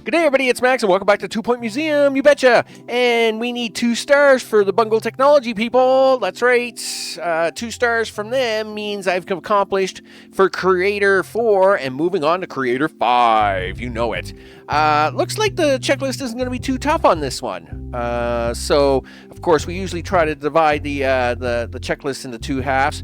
Good day, everybody. It's Max, and welcome back to 2 Point Museum. You betcha. And we need 2 stars for the Bungle Technology people. That's right. 2 stars from them means I've accomplished for Creator 4 and moving on to Creator 5. You know it. Looks like the checklist isn't going to be too tough on this one. So, of course, we usually try to divide the checklist into 2 halves.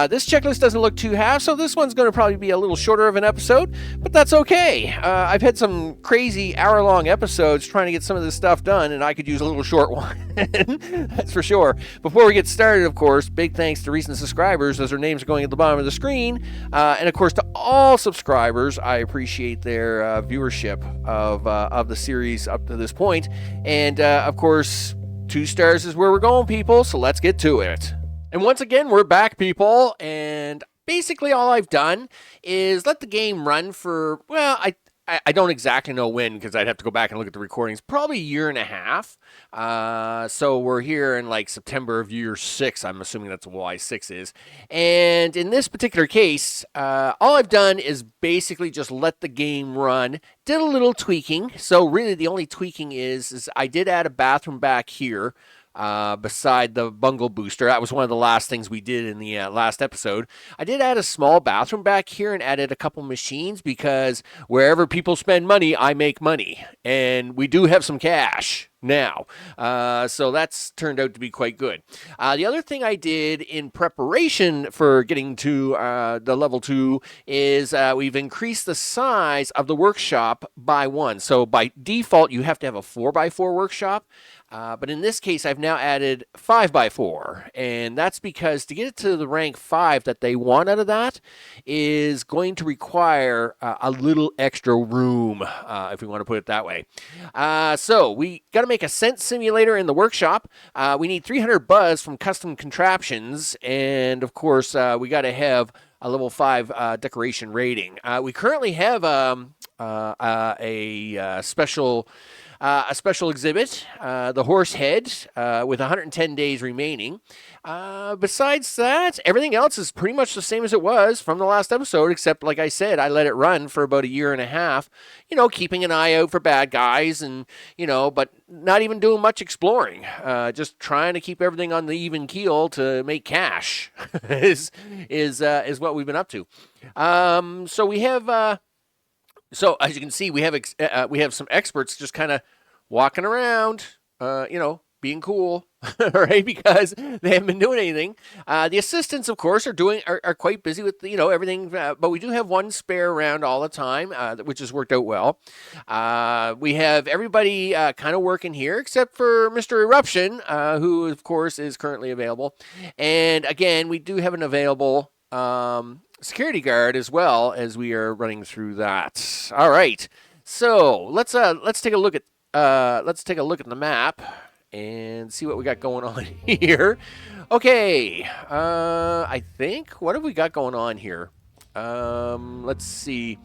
This checklist doesn't look 2 halves, so this one's going to probably be a little shorter of an episode, but that's okay. I've had some crazy hour-long episodes trying to get some of this stuff done, and I could use a little short one. That's for sure. Before we get started, of course, big thanks to recent subscribers, as their names are going at the bottom of the screen. And, of course, to all subscribers, I appreciate their viewership of the series up to this point. And, of course, 2 stars is where we're going, people, so let's get to it. And once again, we're back, people, and basically all I've done is let the game run for, well, I don't exactly know when, because I'd have to go back and look at the recordings. Probably a year and a half. So we're here in like September of year 6. I'm assuming that's what Y6 is. And in this particular case, all I've done is basically just let the game run. Did a little tweaking. So really the only tweaking is I did add a bathroom back here. Beside the bungle booster. That was one of the last things we did in the last episode. I did add a small bathroom back here and added a couple machines because wherever people spend money, I make money. And we do have some cash now. So that's turned out to be quite good. The other thing I did in preparation for getting to the level 2 is we've increased the size of the workshop by 1. So by default, you have to have a 4x4 workshop. But in this case, I've now added 5x4, and that's because to get it to the rank 5 that they want out of that is going to require a little extra room, if we want to put it that way. So we got to make a scent simulator in the workshop. We need 300 buzz from custom contraptions, and of course, we got to have a level 5 decoration rating. We currently have a special exhibit, the horse head, with 110 days remaining. Besides that, everything else is pretty much the same as it was from the last episode, except, like I said, I let it run for about a year and a half, keeping an eye out for bad guys and, but not even doing much exploring, just trying to keep everything on the even keel to make cash is what we've been up to. So we have, So as you can see, we have some experts just kind of walking around, being cool, right? Because they haven't been doing anything. The assistants, of course, are quite busy with everything. But we do have one spare around all the time, which has worked out well. We have everybody kind of working here, except for Mr. Eruption, who of course is currently available. And again, we do have an available security guard as well as we are running through that. All right, so let's take a look at the map and see what we got going on here. Okay, I think what have we got going on here? Let's see.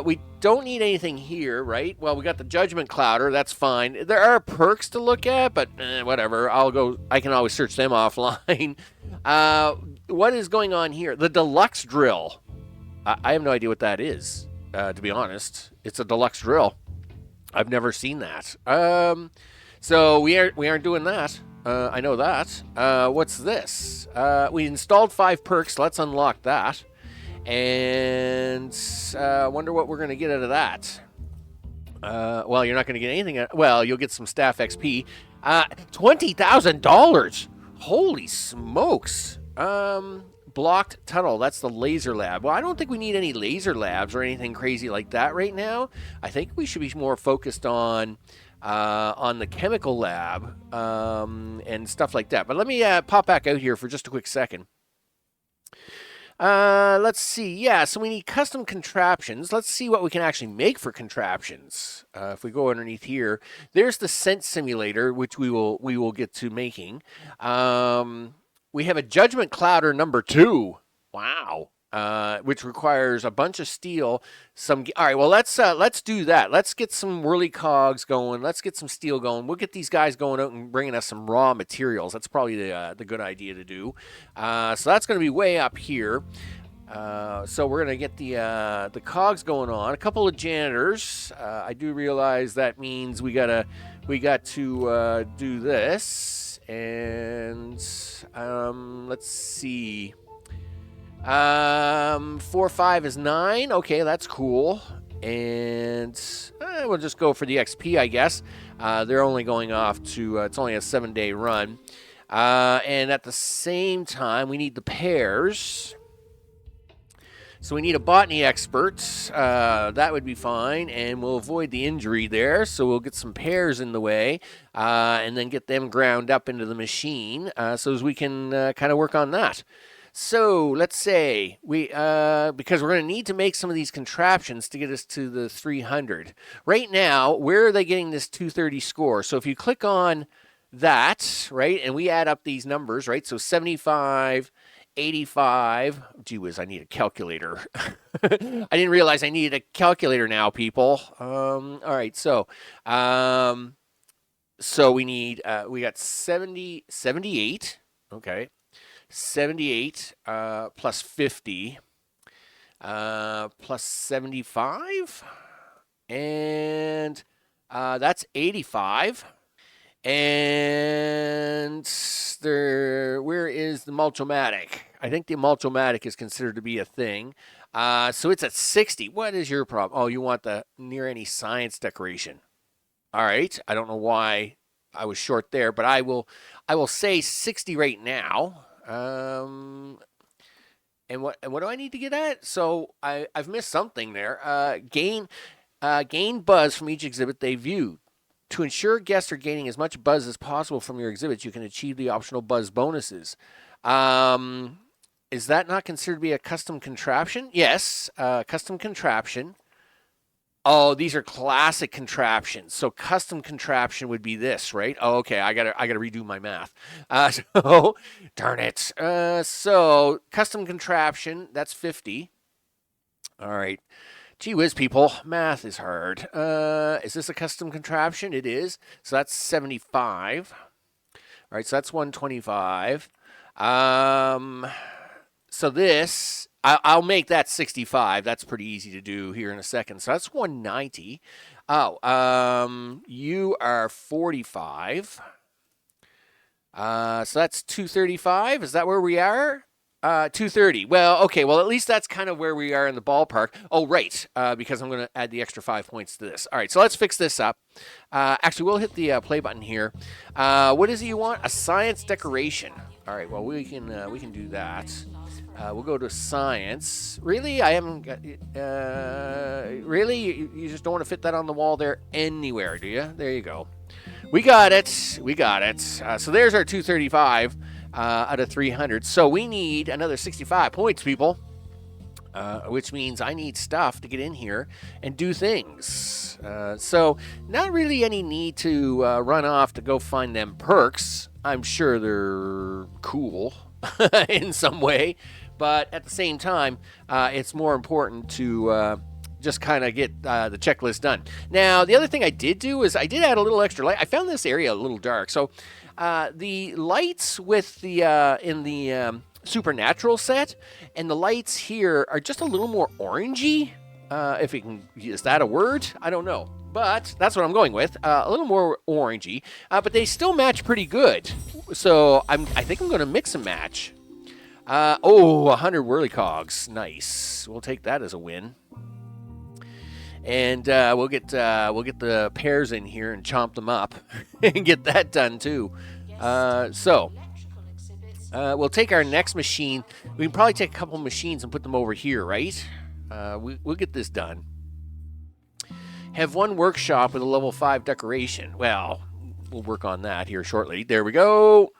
We don't need anything here, right? Well, we got the Judgment Clouder. That's fine. There are perks to look at, but whatever. I can always search them offline. What is going on here? The Deluxe Drill. I have no idea what that is, to be honest. It's a Deluxe Drill. I've never seen that. So we aren't doing that. I know that. What's this? We installed 5 perks. Let's unlock that. And wonder what we're going to get out of that. Well, you're not going to get anything. Well, you'll get some staff XP. $20,000. Holy smokes. Blocked tunnel. That's the laser lab. Well, I don't think we need any laser labs or anything crazy like that right now. I think we should be more focused on the chemical lab and stuff like that. But let me pop back out here for just a quick second. Let's see. Yeah, so we need custom contraptions. Let's see what we can actually make for contraptions. If we go underneath here, there's the scent simulator, which we will get to making. We have a Judgment Clouder number 2. Wow. Which requires a bunch of steel. All right, well, let's do that. Let's get some whirly cogs going. Let's get some steel going. We'll get these guys going out and bringing us some raw materials. That's probably the good idea to do. So that's going to be way up here. So we're gonna get the cogs going on. A couple of janitors. I do realize that means we got to do this, and let's see. 4, 5 is 9. Okay, that's cool. And we'll just go for the XP, I guess. They're only going off to it's only a 7-day run, and at the same time we need the pairs. So we need a botany expert. That would be fine, and we'll avoid the injury there. So we'll get some pears in the way, and then get them ground up into the machine, so as we can kind of work on that. So let's say because we're going to need to make some of these contraptions to get us to the 300. Right now, where are they getting this 230 score? So if you click on that, right, and we add up these numbers, right, so 75, 85. Gee whiz, I need a calculator. I didn't realize I needed a calculator now, people. All right, so we need, we got 78, okay. 78 plus 50 plus 75, and that's 85. And where is the Mulchomatic? I think the Mulchomatic is considered to be a thing. So it's at 60. What is your problem? Oh, you want the near any science decoration. All right. I don't know why I was short there, but I will say 60 right now. And what do I need to get at? So I've missed something there. Gain buzz from each exhibit they view. To ensure guests are gaining as much buzz as possible from your exhibits, you can achieve the optional buzz bonuses. Is that not considered to be a custom contraption? Yes, custom contraption. Oh, these are classic contraptions. So custom contraption would be this, right? Oh, okay. I gotta redo my math. So darn it. So custom contraption, that's 50. All right. Gee whiz, people, math is hard. Is this a custom contraption? It is. So that's 75. All right, so that's 125. So this, I'll make that 65. That's pretty easy to do here in a second. So that's 190. Oh, you are 45. So that's 235. Is that where we are? 230. Well, okay. Well, at least that's kind of where we are in the ballpark. Oh, right. Because I'm going to add the extra 5 points to this. All right. So let's fix this up. Actually, we'll hit the play button here. What is it you want? A science decoration. All right. Well, we can do that. We'll go to science. Really? I haven't got. Really? You just don't want to fit that on the wall there anywhere, do you? There you go. We got it. We got it. So there's our 235. Out of 300. So we need another 65 points, people, which means I need stuff to get in here and do things. So not really any need to run off to go find them perks. I'm sure they're cool in some way, but at the same time, it's more important to just kind of get the checklist done. Now, the other thing I did do is I did add a little extra light. I found this area a little dark, so the lights with the in the Supernatural set and the lights here are just a little more orangey. If you can, is that a word? I don't know, but that's what I'm going with. A little more orangey, but they still match pretty good. So I think I'm going to mix and match. 100 whirly cogs, nice. We'll take that as a win. And we'll get the pears in here and chomp them up and get that done too. So we'll take our next machine. We can probably take a couple machines and put them over here, right? We'll get this done. Have one workshop with a level 5 decoration. Well, we'll work on that here shortly. There we go.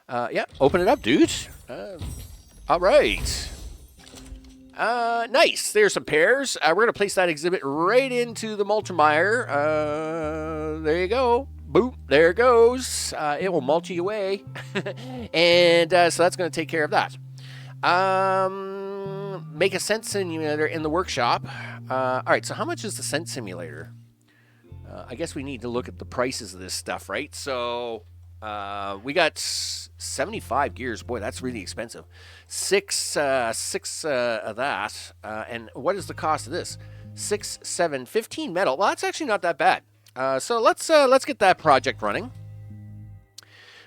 Yeah, open it up, dude. All right. Nice. There's some pears. We're going to place that exhibit right into the Mulchmire. There you go. Boop. There it goes. It will mulch you away. And so that's going to take care of that. Make a scent simulator in the workshop. All right. So how much is the scent simulator? I guess we need to look at the prices of this stuff, right? So We got 75 gears. Boy, that's really expensive. Six of that. And what is the cost of this? 6, 7, 15 metal. Well, that's actually not that bad. So let's get that project running.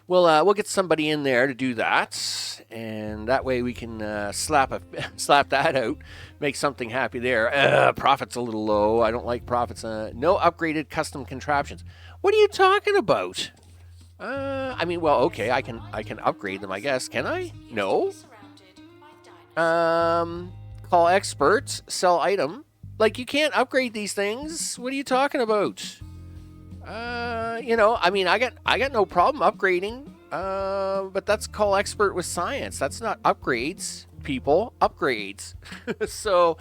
We'll get somebody in there to do that, and that way we can slap that out, make something happy there. Profit's a little low. I don't like profits. No upgraded custom contraptions. What are you talking about? I mean, well, okay, I can upgrade them, I guess. Can I? No. Call experts, sell item. Like, you can't upgrade these things. What are you talking about? You know, I mean, I got no problem upgrading. But that's call expert with science. That's not upgrades, people. Upgrades. So,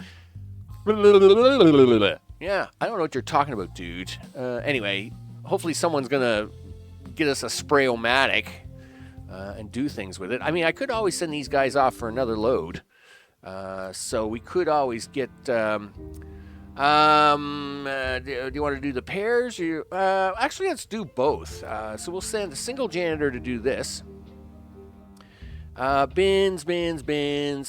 yeah, I don't know what you're talking about, dude. Anyway, hopefully someone's gonna get us a Spraymatic and do things with it. I mean, I could always send these guys off for another load. So we could always get. Do you want to do the pairs? Actually, let's do both. So we'll send a single janitor to do this. Bins,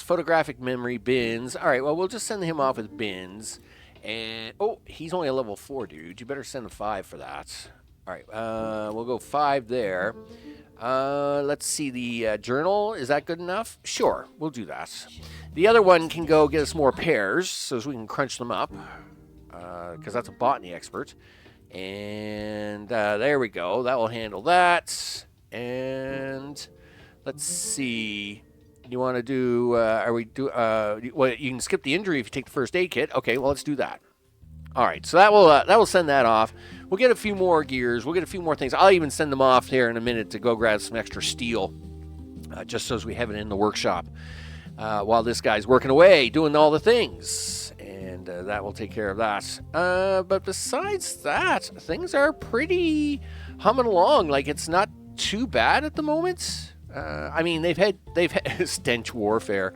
photographic memory, bins. All right, well, we'll just send him off with bins. And, oh, he's only a level 4, dude. You better send a 5 for that. All right, we'll go 5 there. Let's see, the journal. Is that good enough? Sure, we'll do that. The other one can go get us more pairs so we can crunch them up, because that's a botany expert. And there we go. That will handle that. And let's see. You want to do? Well, you can skip the injury if you take the first aid kit. Okay, well, let's do that. All right, so that will send that off. We'll get a few more gears. We'll get a few more things. I'll even send them off here in a minute to go grab some extra steel, just so as we have it in the workshop while this guy's working away, doing all the things. And that will take care of that. But besides that, things are pretty humming along. Like, it's not too bad at the moment. I mean, they've had stench warfare.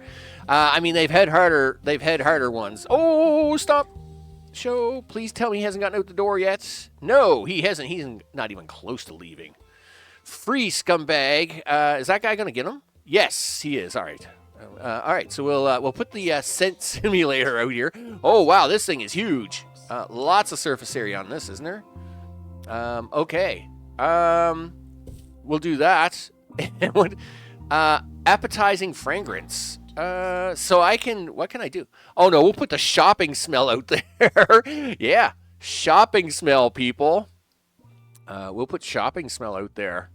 I mean, they've had harder ones. Oh, stop. Show, please tell me he hasn't gotten out the door yet. No, he hasn't. He's not even close to leaving. Free scumbag. Is that guy going to get him? Yes, he is. All right. All right, so we'll put the scent simulator out here. Oh, wow, this thing is huge. Lots of surface area on this, isn't there? Okay. We'll do that. Appetizing fragrance. So what can I do? Oh, no, we'll put the shopping smell out there. Yeah, shopping smell, people. We'll put shopping smell out there.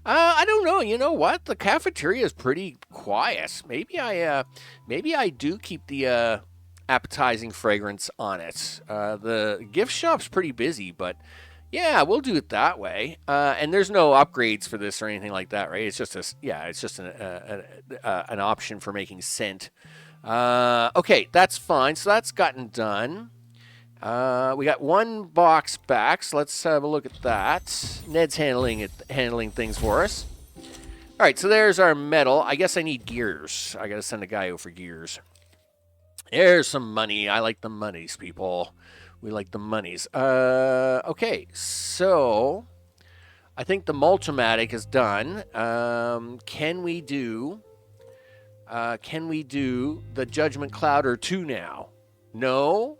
I don't know. You know what? The cafeteria is pretty quiet. Maybe I do keep the appetizing fragrance on it. The gift shop's pretty busy, but yeah, we'll do it that way. And there's no upgrades for this or anything like that, right? It's just an option for making scent. Okay, that's fine. So that's gotten done. We got one box back, so let's have a look at that. Ned's handling things for us. All right, so there's our metal. I guess I need gears. I got to send a guy out for gears. There's some money. I like the monies, people. We like the monies. Okay, so I think the Multimatic is done. Can we do the Judgment Cloud or 2 now? No.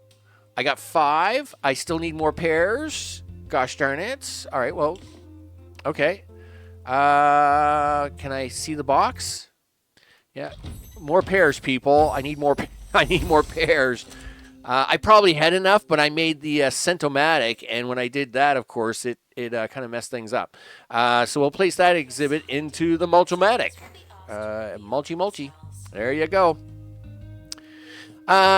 I got 5. I still need more pairs. Gosh darn it. All right, well, okay. Can I see the box? Yeah, more pairs, people. I need more. I need more pairs. I probably had enough, but I made the Sentomatic, and when I did that, of course, it kind of messed things up. So we'll place that exhibit into the Multimatic. Mulchi. There you go.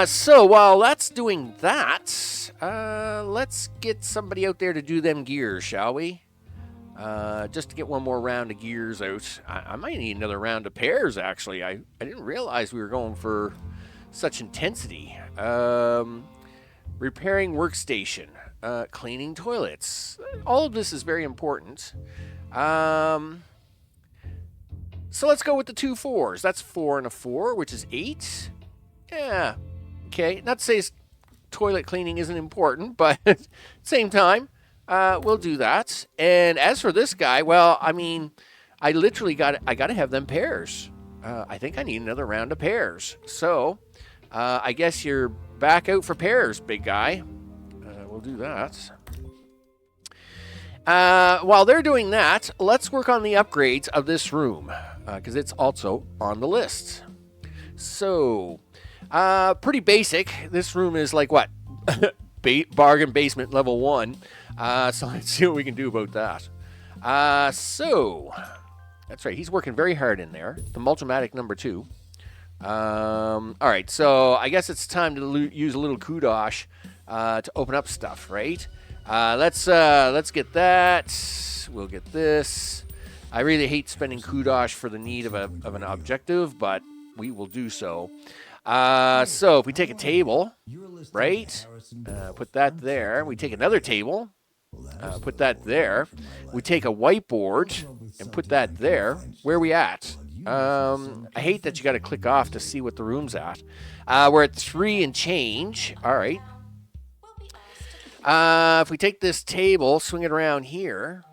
So while that's doing that, let's get somebody out there to do them gears, shall we? Just to get one more round of gears out. I might need another round of pairs, actually. I didn't realize we were going for such intensity. Repairing workstation. Cleaning toilets. All of this is very important. So let's go with the 2 4s. That's 4 and a 4, which is 8. Yeah. Okay. Not to say toilet cleaning isn't important, but at the same time, We'll do that. And as for this guy, well, I mean, I literally got to have them pairs. I think I need another round of pairs. So, I guess you're back out for pairs, big guy. We'll do that. While they're doing that, let's work on the upgrades of this room, because it's also on the list. So, pretty basic. This room is like what? Bargain basement level 1. So let's see what we can do about that. So, that's right. He's working very hard in there. The Multimatic number 2. All right. So I guess it's time to use a little kudosh to open up stuff, right? Let's get that. We'll get this. I really hate spending kudosh for the need of an objective, but we will do so. So if we take a table, right? Put that there. We take another table. Put that there. We take a whiteboard and put that there. Where are we at? I hate that you got to click off to see what the room's at. We're at 3 and change. All right. If we take this table, swing it around here,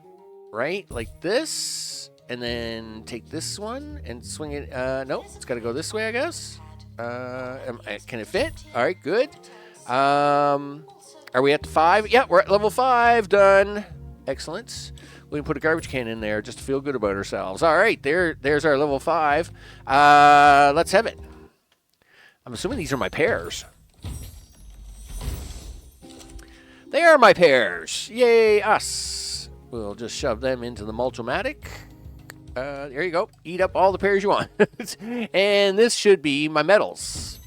right? Like this, and then take this one and swing it. No, it's got to go this way, I guess. Can it fit? All right, good. Are we at the 5? Yeah, we're at level 5. Done. Excellent. We can put a garbage can in there just to feel good about ourselves. All right, there's our level 5. Let's have it. I'm assuming these are my pairs. They are my pairs. Yay, us. We'll just shove them into the Multimatic. There you go. Eat up all the pairs you want. And this should be my medals,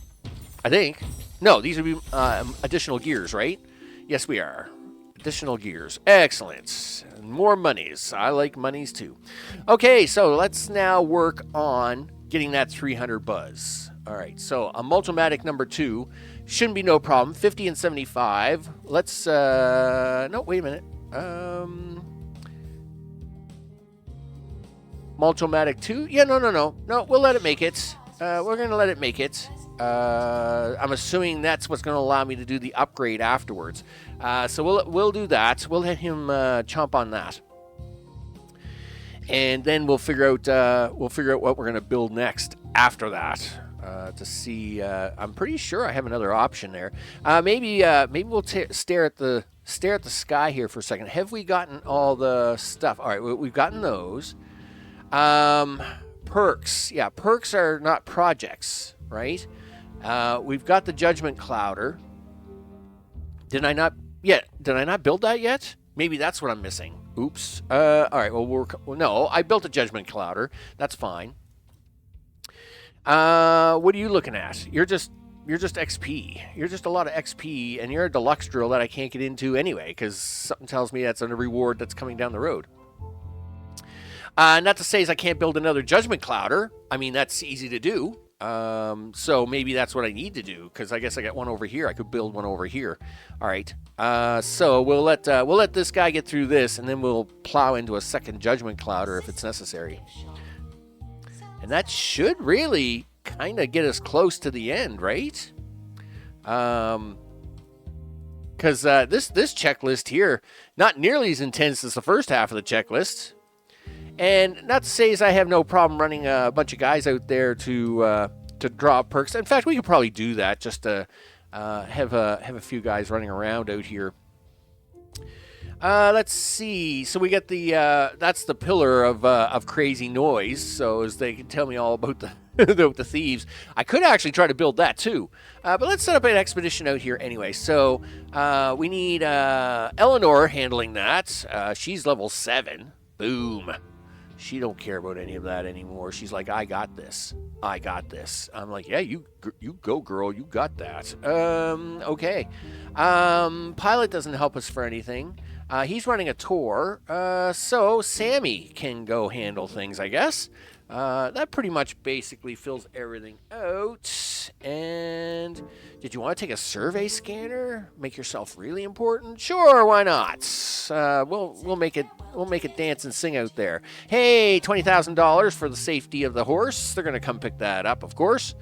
I think. No, these would be additional gears, right? Yes, we are. Additional gears. Excellent. More monies. I like monies too. Okay, so let's now work on getting that 300 buzz. All right, so a Multimatic number 2 shouldn't be no problem. 50 and 75. Let's, no, wait a minute. Multimatic 2? Yeah, no, we'll let it make it. We're going to let it make it. I'm assuming that's what's going to allow me to do the upgrade afterwards. So we'll do that. We'll let him chomp on that, and then we'll figure out what we're going to build next after that. To see, I'm pretty sure I have another option there. Maybe we'll stare at the sky here for a second. Have we gotten all the stuff? All right, we've gotten those. Perks. Yeah, perks are not projects, right? We've got the Judgment Clouder. Did I not build that yet? Maybe that's what I'm missing. Oops. All right. Well, no, I built a Judgment Clouder. That's fine. What are you looking at? You're just XP. You're just a lot of XP, and you're a deluxe drill that I can't get into anyway, because something tells me that's a reward that's coming down the road. Not to say I can't build another Judgment Clouder. I mean, that's easy to do. So maybe that's what I need to do, because I guess I got one over here. I could build one over here. All right. So we'll let this guy get through this, and then we'll plow into a second Judgment Clouder if it's necessary. And that should really kind of get us close to the end, right? Because this checklist here, not nearly as intense as the first half of the checklist. And not to say I have no problem running a bunch of guys out there to draw perks. In fact, we could probably do that just to have a few guys running around out here. Let's see. So we get that's the pillar of crazy noise. So as they can tell me all about the thieves, I could actually try to build that too. But let's set up an expedition out here anyway. So we need Eleanor handling that. She's level 7. Boom. She don't care about any of that anymore. She's like, I got this. I'm like, yeah, you go, girl. You got that. Okay. Pilot doesn't help us for anything. He's running a tour. So Sammy can go handle things, I guess. That pretty much basically fills everything out. And did you want to take a survey scanner? Make yourself really important? Sure, why not? We'll make it dance and sing out there. Hey, $20,000 for the safety of the horse. They're gonna come pick that up, of course.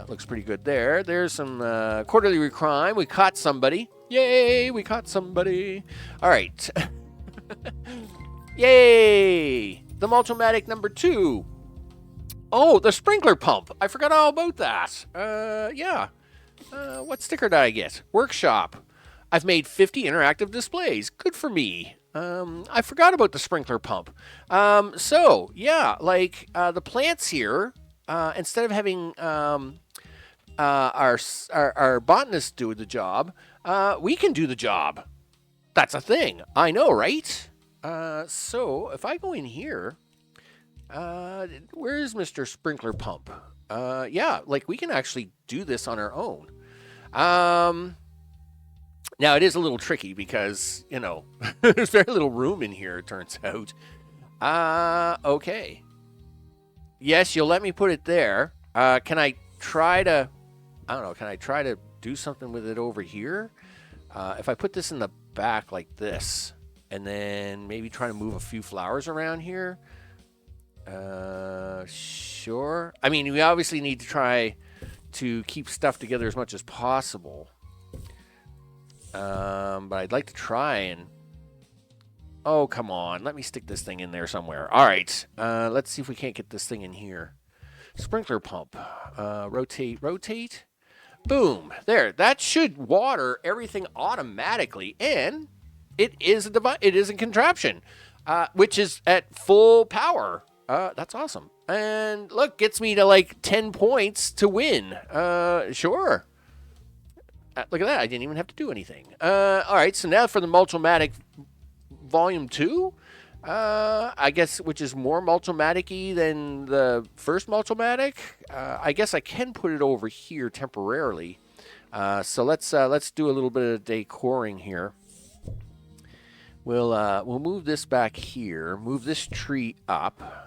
Looks pretty good there. There's some quarterly crime. We caught somebody. Yay, we caught somebody. All right. Yay! The Multimatic number 2. Oh, the sprinkler pump. I forgot all about that. Yeah. What sticker did I get? Workshop. I've made 50 interactive displays. Good for me. I forgot about the sprinkler pump. So, yeah, like the plants here, instead of having our botanist do the job, we can do the job. That's a thing. I know, right? So, if I go in here, where is Mr. Sprinkler Pump? Yeah, like we can actually do this on our own. Now, it is a little tricky because, you know, there's very little room in here, it turns out. Okay. Yes, you'll let me put it there. Can I try to, I don't know, can I try to do something with it over here? If I put this in the back like this, and then maybe try to move a few flowers around here. Sure. I mean, we obviously need to try to keep stuff together as much as possible. But I'd like to try and... Oh, come on. Let me stick this thing in there somewhere. All right. Let's see if we can't get this thing in here. Sprinkler pump. Rotate. Boom. There. That should water everything automatically. And it is a contraption, which is at full power. That's awesome. And look, gets me to like 10 points to win. Sure. Look at that. I didn't even have to do anything. All right. So now for the Multimatic Volume 2, I guess, which is more Multimatic-y than the first Multimatic. I guess I can put it over here temporarily. So let's do a little bit of decoring here. We'll move this back here. Move this tree up.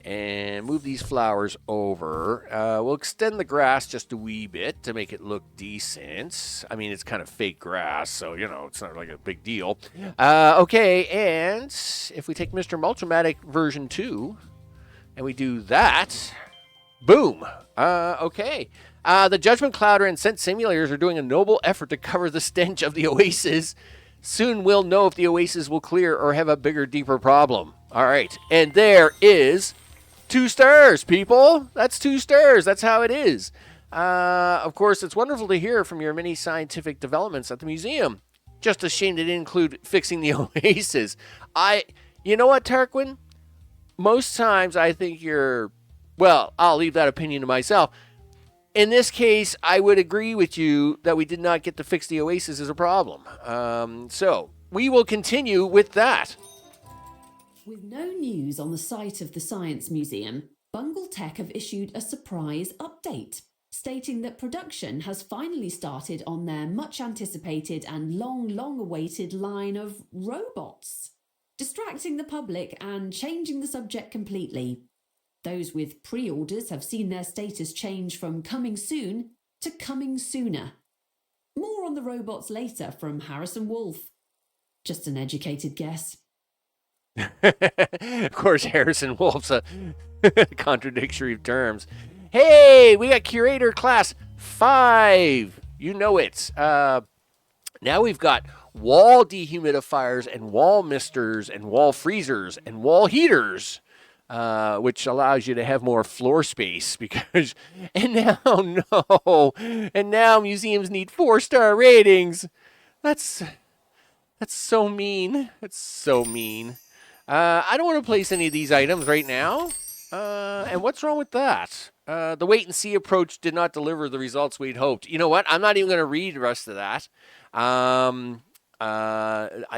And move these flowers over. We'll extend the grass just a wee bit to make it look decent. I mean, it's kind of fake grass, so, you know, it's not like a big deal. Okay, and if we take Mr. Multimatic version 2, and we do that, boom. Okay. The Judgment Clouder and Scent Simulators are doing a noble effort to cover the stench of the oasis. Soon we'll know if the oasis will clear or have a bigger, deeper problem. All right, and there is... 2 stars, people. That's 2 stars. That's how it is. Of course, it's wonderful to hear from your many scientific developments at the museum. Just a shame they didn't include fixing the oasis. You know what, Tarquin? Most times I think you're... Well, I'll leave that opinion to myself. In this case, I would agree with you that we did not get to fix the oasis as a problem. So, we will continue with that. With no news on the site of the Science Museum, Bungle Tech have issued a surprise update, stating that production has finally started on their much-anticipated and long-awaited line of robots, distracting the public and changing the subject completely. Those with pre-orders have seen their status change from coming soon to coming sooner. More on the robots later from Harrison Wolfe. Just an educated guess. Of course, Harrison Wolfe's a contradictory of terms. Hey, we got Curator Class 5. You know it. Now we've got wall dehumidifiers and wall misters and wall freezers and wall heaters, which allows you to have more floor space because... And now museums need 4-star ratings. That's so mean. That's so mean. I don't want to place any of these items right now. And what's wrong with that? The wait-and-see approach did not deliver the results we'd hoped. You know what? I'm not even going to read the rest of that. I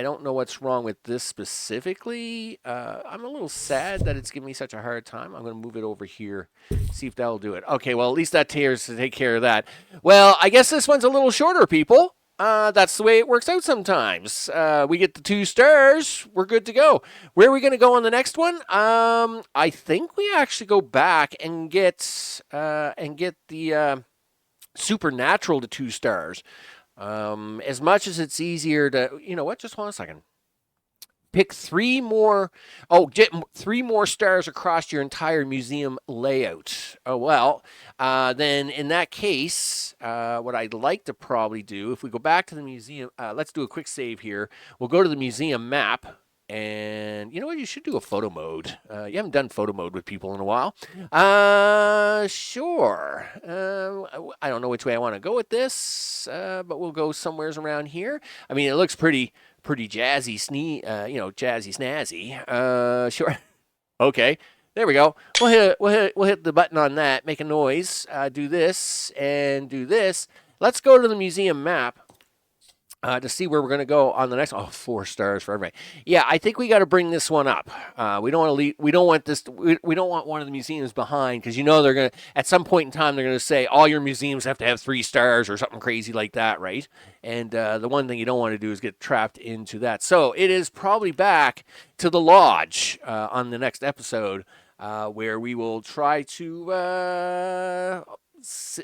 don't know what's wrong with this specifically. I'm a little sad that it's giving me such a hard time. I'm going to move it over here, see if that'll do it. Okay, well, at least that takes to take care of that. Well, I guess this one's a little shorter, people. That's the way it works out sometimes. We get the 2 stars. We're good to go. Where are we going to go on the next one? I think we actually go back and get the Supernatural to 2 stars. As much as it's easier to... You know what? Just hold on a second. Pick 3 more. Oh, get 3 more stars across your entire museum layout. Oh, well, then in that case, what I'd like to probably do, if we go back to the museum, let's do a quick save here. We'll go to the museum map. And you know what? You should do a photo mode. You haven't done photo mode with people in a while. Sure. I don't know which way I want to go with this, but we'll go somewheres around here. I mean, it looks pretty jazzy, jazzy snazzy. Sure. Okay. There we go. We'll hit the button on that. Make a noise. Do this and do this. Let's go to the museum map. To see where we're going to go on the next. Oh, 4 stars for everybody. Yeah, I think we got to bring this one up. We don't want to leave. We don't want this. We don't want one of the museums behind, because they're going to, at some point in time, they're going to say all your museums have to have 3 stars or something crazy like that, right? And the one thing you don't want to do is get trapped into that. So it is probably back to the lodge on the next episode, where we will try to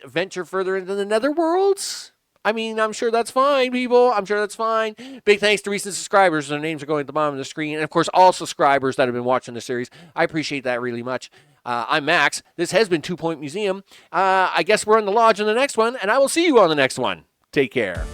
venture further into the netherworlds. I mean, I'm sure that's fine, people. I'm sure that's fine. Big thanks to recent subscribers. Their names are going at the bottom of the screen. And, of course, all subscribers that have been watching the series. I appreciate that really much. I'm Max. This has been 2 Point Museum. I guess we're in the lodge in the next one, and I will see you on the next one. Take care.